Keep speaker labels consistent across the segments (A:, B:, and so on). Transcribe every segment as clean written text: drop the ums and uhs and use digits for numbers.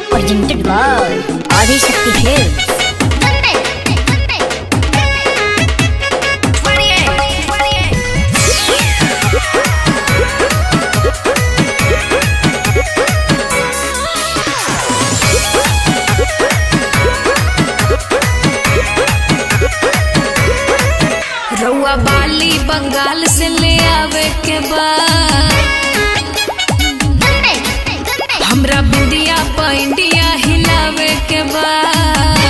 A: Presented by Adi Shakti Films.
B: रउआ बाली बंगाल से ले आवे के बाद हमरा बिंदिया पैंडिया हिलावे के बाद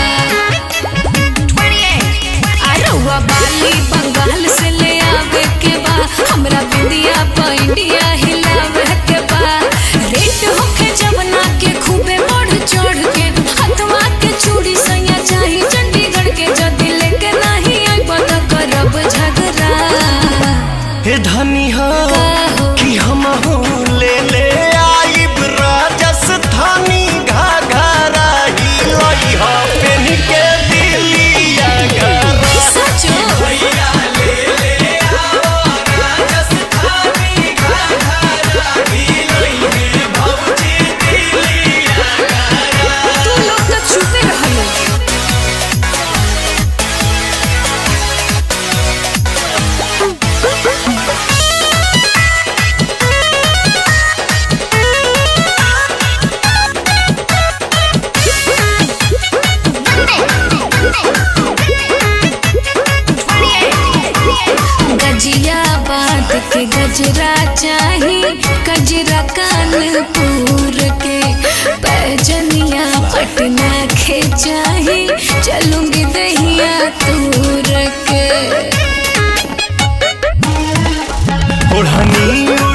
B: रउआ बाली बंगाल से ले आवे के बाद हमरा बिंदिया पैंडिया हिलावे के बाद रेट होके जवना के खूबे बढ़ चढ़ के हथवा के चूड़ी सैया चाही चंडीगढ़ के जदी लेके नहीं आई बता करब झगड़ा
C: हे धनी हो कि हम ले ले आइब राजस्थानी घाघरा हिलई हो पेन के दिलिया घरा
B: सचो
C: भैया ले ले आओ राजस्थानी घाघरा हिलई हे भौजी दिलिया घरा।
B: तू लोग तो छुपे रहलो गजिया बात के गजरा चाही गजरा कानपुर के पैजनिया पटना के चाही चलूंगी दहिया तूर के
C: ओढ़नी